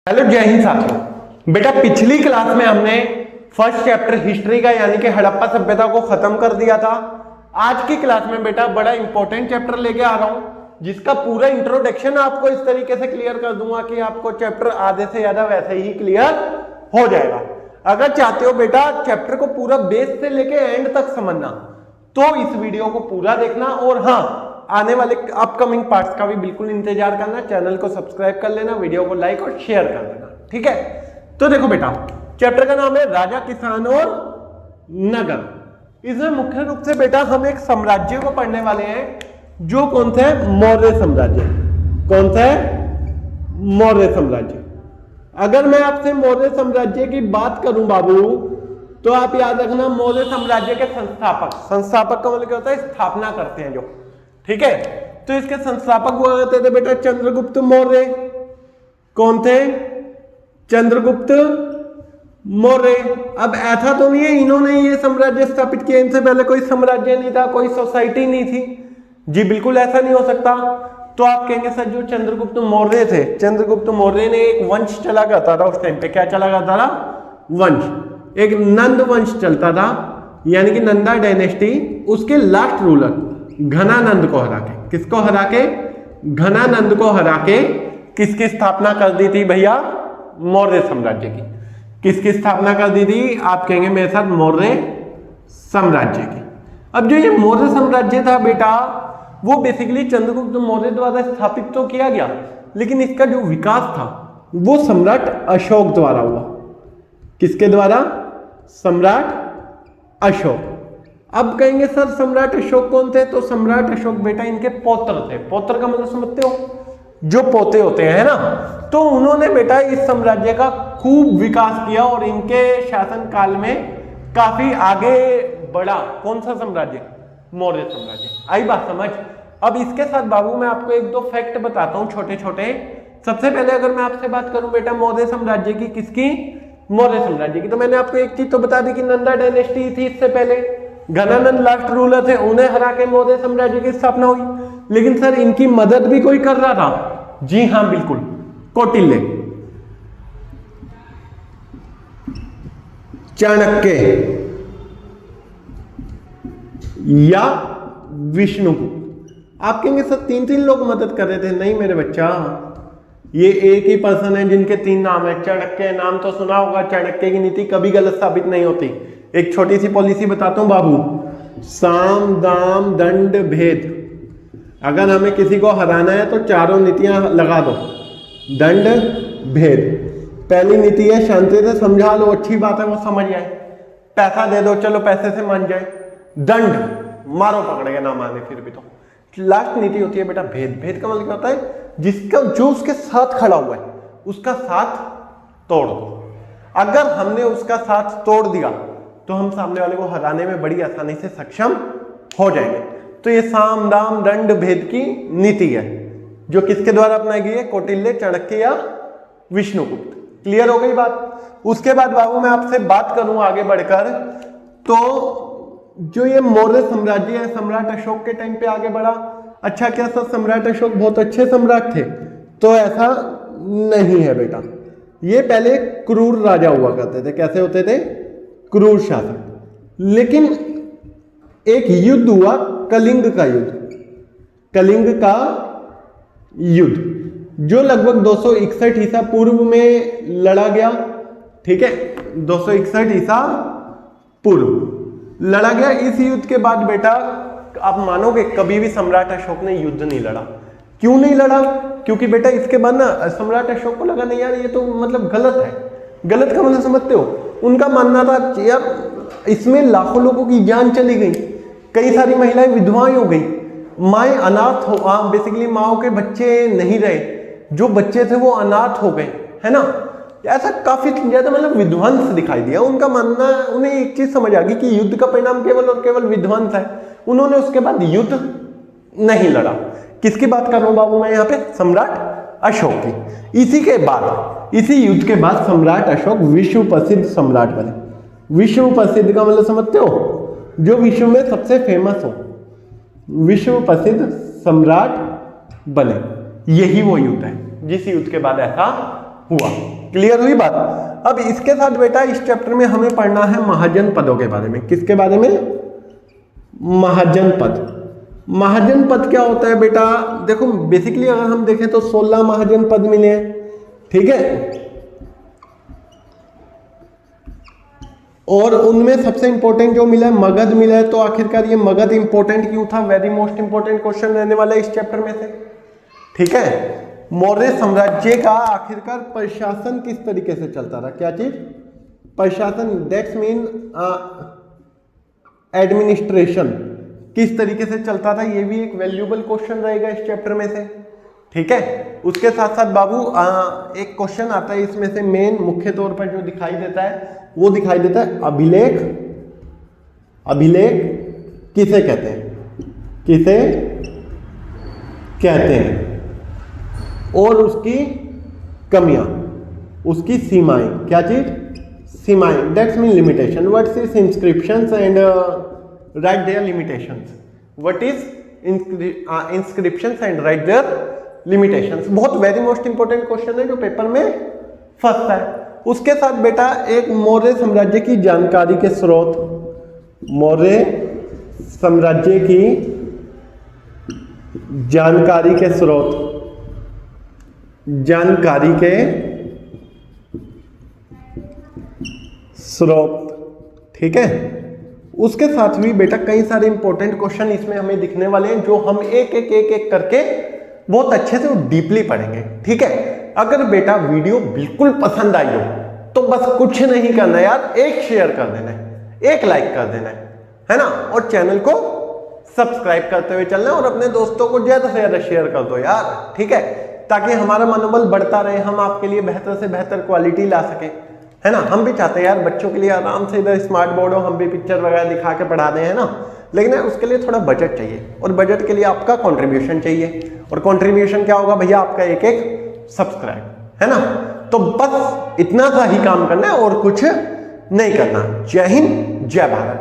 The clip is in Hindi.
हेलो जय हिंद साथियों। बेटा पिछली क्लास में हमने फर्स्ट चैप्टर हिस्ट्री का यानी कि हड़प्पा सभ्यता को खत्म कर दिया था। आज की क्लास में बेटा बड़ा इंपॉर्टेंट चैप्टर लेके आ रहा हूं जिसका पूरा इंट्रोडक्शन आपको इस तरीके से क्लियर कर दूंगा कि आपको चैप्टर आधे से ज्यादा वैसे ही क्लियर हो जाएगा। अगर चाहते हो बेटा चैप्टर को पूरा बेस से लेके एंड तक समझना तो इस वीडियो को पूरा देखना, और हाँ आने वाले अपकमिंग पार्ट्स का भी बिल्कुल इंतजार करना। चैनल को सब्सक्राइब कर लेना, वीडियो को लाइक और शेयर कर देना, ठीक है। तो देखो बेटा चैप्टर का नाम है राजा, किसान और नगर। इसमें मुख्य रूप से बेटा हम एक साम्राज्य को पढ़ने वाले हैं जो कौन सा है, मौर्य साम्राज्य। कौन सा है, मौर्य साम्राज्य। अगर मैं आपसे मौर्य साम्राज्य की बात करूं बाबू तो आप याद रखना मौर्य साम्राज्य के संस्थापक का मतलब क्या होता है, स्थापना करते हैं जो, ठीक है। तो इसके संस्थापक हुआ करते थे बेटा चंद्रगुप्त मौर्य। कौन थे, चंद्रगुप्त मौर्य। अब ऐसा तो नहीं है इन्होंने ये साम्राज्य स्थापित किया, इनसे पहले कोई साम्राज्य नहीं था, कोई सोसाइटी नहीं थी जी, बिल्कुल ऐसा नहीं हो सकता। तो आप कहेंगे सर जो चंद्रगुप्त मौर्य थे, चंद्रगुप्त मौर्य ने एक वंश चला करता था उस टाइम पे। क्या चला करता था, वंश। एक नंद वंश चलता था यानी कि नंदा डायनेस्टी। उसके लास्ट रूलर घनानंद को हरा के, किसको हरा के, घनानंद को हरा के किसकी स्थापना कर दी थी भैया, मौर्य साम्राज्य की। किसकी स्थापना कर दी थी, आप कहेंगे मेरे साथ, मौर्य साम्राज्य की। अब जो ये मौर्य साम्राज्य था बेटा वो बेसिकली चंद्रगुप्त मौर्य द्वारा स्थापित तो किया गया, लेकिन इसका जो विकास था वो सम्राट अशोक द्वारा हुआ। किसके द्वारा, सम्राट अशोक। अब कहेंगे सर सम्राट अशोक कौन थे, तो सम्राट अशोक बेटा इनके पौत्र थे। पौत्र का मतलब समझते हो, जो पोते होते हैं ना। तो उन्होंने बेटा इस साम्राज्य का खूब विकास किया और इनके शासन काल में काफी आगे बढ़ा। कौन सा साम्राज्य, मौर्य साम्राज्य। आई बात समझ। अब इसके साथ बाबू मैं आपको एक दो फैक्ट बताता हूं छोटे छोटे। सबसे पहले अगर मैं आपसे बात करूं बेटा मौर्य साम्राज्य की, किसकी, मौर्य साम्राज्य की, तो मैंने आपको एक चीज तो बता दी कि नंदा डायनेस्टी थी इससे पहले, घनानंद लास्ट रूलर थे, उन्हें हरा के मौर्य साम्राज्य की स्थापना हुई। लेकिन सर इनकी मदद भी कोई कर रहा था, जी हाँ बिल्कुल, कौटिल्य, चाणक्य या विष्णुगुप्त। आप कहेंगे सर तीन तीन लोग मदद कर रहे थे। नहीं मेरे बच्चा, ये एक ही पर्सन है जिनके तीन नाम है। चाणक्य नाम तो सुना होगा, चाणक्य की नीति कभी गलत साबित नहीं होती। एक छोटी सी पॉलिसी बताता हूं बाबू, साम दाम दंड भेद। अगर हमें किसी को हराना है तो चारों नीतियां लगा दो, दंड भेद। पहली नीति है शांति से समझा लो, अच्छी बात है वो समझ जाए। पैसा दे दो, चलो पैसे से मान जाए। दंड, मारो पकड़ के ना माने फिर भी तो। लास्ट नीति होती है बेटा भेद। भेद का मतलब क्या होता है, जिसका जो उसके साथ खड़ा हुआ है उसका साथ तोड़ दो। अगर हमने उसका साथ तोड़ दिया तो हम सामने वाले को हराने में बड़ी आसानी से सक्षम हो जाएंगे। तो ये साम दाम दंड भेद की नीति है जो किसके द्वारा अपनाई गई है, कौटिल्य, चाणक्य या विष्णुगुप्त। क्लियर हो गई बात। उसके बाद बाबू मैं आपसे बात करूं आगे बढ़कर, तो जो ये मौर्य साम्राज्य है सम्राट अशोक के टाइम पे आगे बढ़ा। अच्छा क्या सर सम्राट अशोक बहुत अच्छे सम्राट थे, तो ऐसा नहीं है बेटा। ये पहले क्रूर राजा हुआ करते थे। कैसे होते थे, क्रूर शासक। लेकिन एक युद्ध हुआ, कलिंग का युद्ध। कलिंग का युद्ध जो लगभग 261 ईसा पूर्व में लड़ा गया, ठीक है, 261 ईसा पूर्व लड़ा गया। इस युद्ध के बाद बेटा आप मानोगे कभी भी सम्राट अशोक ने युद्ध नहीं लड़ा। क्यों नहीं लड़ा, क्योंकि बेटा इसके बाद ना सम्राट अशोक को लगा नहीं यार ये तो मतलब गलत है। गलत का मतलब समझते हो, उनका मानना था यार इसमें लाखों लोगों की जान चली गई, कई सारी महिलाएं विधवाएं हो गई, माएँ अनाथ हो, बेसिकली माओ के बच्चे नहीं रहे, जो बच्चे थे वो अनाथ हो गए, है ना। ऐसा काफी ज्यादा मतलब विध्वंस दिखाई दिया। उनका मानना, उन्हें एक चीज समझ आ गई कि युद्ध का परिणाम केवल और केवल विध्वंस है। उन्होंने उसके बाद युद्ध नहीं लड़ा। किसकी बात कर रहा हूं बाबू मैं यहाँ पे, सम्राट अशोक की। इसी के बाद, इसी युद्ध के बाद सम्राट अशोक विश्व प्रसिद्ध सम्राट बने। विश्व प्रसिद्ध का मतलब समझते हो, जो विश्व में सबसे फेमस हो, विश्व प्रसिद्ध सम्राट बने। यही वो युद्ध है जिस युद्ध के बाद ऐसा हुआ। क्लियर हुई बात। अब इसके साथ बेटा इस चैप्टर में हमें पढ़ना है महाजन पदों के बारे में। किसके बारे में? महाजन पद। महाजन पद क्या होता है बेटा? देखो बेसिकली अगर हम देखें तो 16 महाजन पद मिले हैं, ठीक है, और उनमें सबसे इंपॉर्टेंट जो मिला है मगध मिला है। तो आखिरकार ये मगध इंपॉर्टेंट क्यों था? वेरी मोस्ट इंपॉर्टेंट क्वेश्चन रहने वाला है इस चैप्टर में से, ठीक है। मौर्य साम्राज्य का आखिरकार प्रशासन किस तरीके से चलता था? क्या चीज? प्रशासन, दैट्स मीन एडमिनिस्ट्रेशन किस तरीके से चलता था, ये भी एक वैल्यूएबल क्वेश्चन रहेगा इस चैप्टर में से, ठीक है। उसके साथ साथ बाबू एक क्वेश्चन आता है इसमें से मेन मुख्य तौर पर जो दिखाई देता है वो दिखाई देता है अभिलेख। अभिलेख किसे कहते हैं? किसे कहते हैं? और उसकी कमियां, उसकी सीमाएं, क्या चीज? सीमाएं, that's mean limitation. What is inscriptions and right there limitations. What is inscriptions and right there limitations. बहुत वेरी मोस्ट इंपॉर्टेंट क्वेश्चन है जो पेपर में फंसता है। उसके साथ बेटा एक मौर्य साम्राज्य की जानकारी के स्रोत, मौर्य साम्राज्य की जानकारी के स्रोत, जानकारी के स्रोत, ठीक है। उसके साथ भी बेटा कई सारे इंपॉर्टेंट क्वेश्चन इसमें हमें दिखने वाले हैं जो हम एक एक एक एक करके बहुत अच्छे से डीपली पढ़ेंगे, ठीक है। अगर बेटा वीडियो बिल्कुल पसंद आई हो तो बस कुछ नहीं करना यार, एक शेयर कर देना है, एक लाइक कर देना है ना, और चैनल को सब्सक्राइब करते हुए चलना और अपने दोस्तों को ज्यादा से ज्यादा शेयर कर दो यार, ठीक है, ताकि हमारा मनोबल बढ़ता रहे, हम आपके लिए बेहतर से बेहतर क्वालिटी ला सके, है ना। हम भी चाहते हैं यार बच्चों के लिए आराम से इधर स्मार्ट बोर्ड हो, हम भी पिक्चर वगैरह दिखा के पढ़ा दें, है ना। लेकिन उसके लिए थोड़ा बजट चाहिए और बजट के लिए आपका कंट्रीब्यूशन चाहिए। और कंट्रीब्यूशन क्या होगा भैया? आपका एक एक सब्सक्राइब, है ना। तो बस इतना सा ही काम करना है और कुछ नहीं करना। जय हिंद, जय भारत।